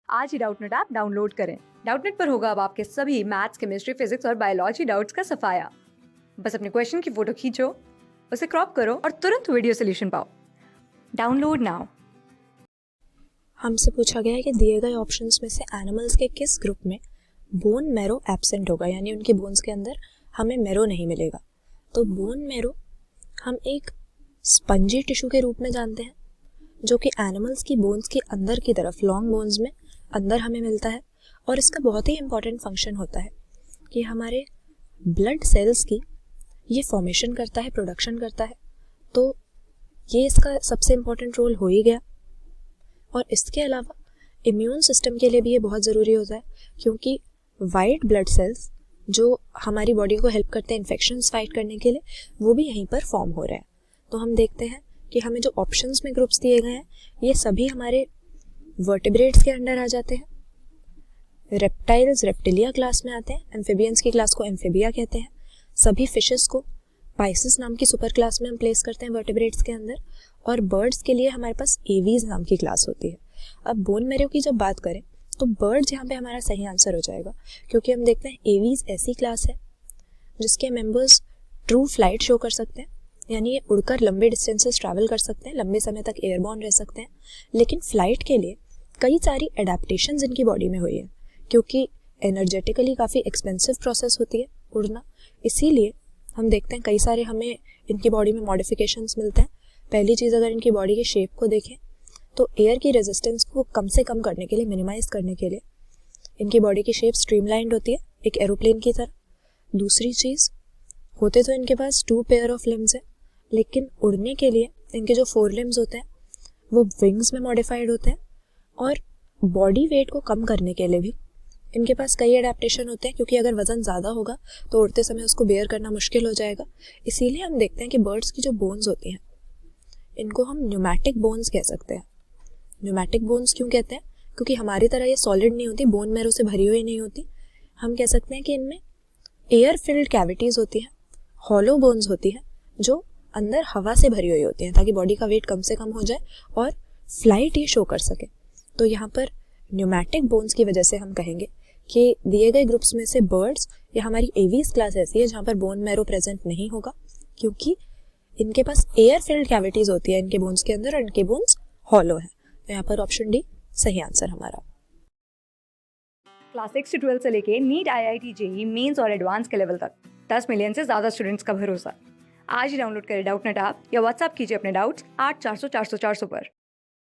आज ही Doubtnut app download करें। Doubtnut पर होगा अब आपके सभी मैथ्स, केमिस्ट्री, फिजिक्स और बायोलॉजी डाउट्स का सफाया। बस अपने क्वेश्चन की फोटो खींचो, उसे क्रॉप करो और तुरंत वीडियो सोल्यूशन पाओ। Download now. हमसे पूछा गया है कि दिए गए ऑप्शंस में से एनिमल्स के किस ग्रुप में बोन मैरो एब्सेंट होगा, यानी उनके बोन्स के अंदर हमें मैरो नहीं मिलेगा। तो बोन मैरो हम एक स्पंजी टिश्यू के रूप में जानते हैं, जो कि एनिमल्स की बोन्स की अंदर की तरफ लॉन्ग बोन्स में अंदर हमें मिलता है। और इसका बहुत ही इंपॉर्टेंट फंक्शन होता है कि हमारे ब्लड सेल्स की ये फॉर्मेशन करता है, प्रोडक्शन करता है। तो ये इसका सबसे इम्पॉर्टेंट रोल हो ही गया। और इसके अलावा इम्यून सिस्टम के लिए भी ये बहुत ज़रूरी होता है, क्योंकि वाइट ब्लड सेल्स जो हमारी बॉडी को हेल्प करते हैं इन्फेक्शंस फाइट करने के लिए, वो भी यहीं पर फॉर्म हो रहे हैं। तो हम देखते हैं कि हमें जो ऑप्शंस में ग्रुप्स दिए गए हैं ये सभी हमारे वर्टिब्रेट्स के अंडर आ जाते हैं। रेप्टाइल्स रेप्टिलिया क्लास में आते हैं, एम्फीबियंस की क्लास को एम्फीबिया कहते हैं। सभी फिशेस को पाइसिस नाम की सुपर क्लास में हम प्लेस करते हैं वर्टिब्रेट्स के अंदर। और बर्ड्स के लिए हमारे पास एवीज नाम की क्लास होती है। अब बोन मैरो की जब बात करें तो बर्ड्स यहाँ पे हमारा सही आंसर हो जाएगा, क्योंकि हम देखते हैं एवीज ऐसी क्लास है जिसके मेंबर्स ट्रू फ्लाइट शो कर सकते हैं, यानी ये उड़कर लंबे डिस्टेंसेस ट्रैवल कर सकते हैं, लंबे समय तक एयरबॉर्न रह सकते हैं। लेकिन फ्लाइट के लिए कई सारी एडेप्टेशंस इनकी बॉडी में हुई है, क्योंकि एनर्जेटिकली काफ़ी एक्सपेंसिव प्रोसेस होती है उड़ना। इसीलिए हम देखते हैं कई सारे हमें इनकी बॉडी में मॉडिफिकेशंस मिलते हैं। पहली चीज़, अगर इनकी बॉडी के शेप को देखें तो एयर की रेजिस्टेंस को कम से कम करने के लिए, मिनिमाइज करने के लिए इनकी बॉडी की शेप स्ट्रीमलाइंड होती है, एक एरोप्लेन की तरह। दूसरी चीज़, होते तो इनके पास 2 पेयर ऑफ लिम्स है, लेकिन उड़ने के लिए इनके जो 4 लिम्स होते हैं वो विंग्स में मॉडिफाइड होते हैं। और बॉडी वेट को कम करने के लिए भी इनके पास कई एडेप्टेशन होते हैं, क्योंकि अगर वज़न ज़्यादा होगा तो उड़ते समय उसको बेयर करना मुश्किल हो जाएगा। इसीलिए हम देखते हैं कि बर्ड्स की जो बोन्स होती हैं इनको हम न्यूमैटिक बोन्स कह सकते हैं। न्यूमैटिक बोन्स क्यों कहते हैं? क्योंकि हमारी तरह ये सॉलिड नहीं होती, बोन मैरो से भरी हुई नहीं होती। हम कह सकते हैं कि इनमें एयर फिल्ड कैविटीज़ होती हैं, हॉलो बोन्स होती हैं, जो अंदर हवा से भरी हुई होती हैं, ताकि बॉडी का वेट कम से कम हो जाए और फ्लाइट ये शो कर सके। तो यहाँ पर न्यूमैटिक बोन्स की वजह से हम कहेंगे कि दिए गए ग्रुप्स में से बर्ड्स या हमारी एवीज क्लास ऐसी है जहाँ पर बोन मैरो प्रेजेंट नहीं होगा, क्योंकि इनके पास एयर फिल्ड कैविटीज़ होती है इनके बोन्स के अंदर और इनके बोन्स हॉलो हैं। तो यहाँ पर ऑप्शन डी सही आंसर हमारा। क्लास 6 से 12 से लेके नीट, IIT, JEE मेंस और एडवांस के लेवल तक 10 मिलियन से ज्यादा स्टूडेंट्स का भरोसा। आज ही डाउनलोड करें डाउटनेट ऐप या व्हाट्सएप कीजिए अपने डाउट्स 8400 400 400 पर।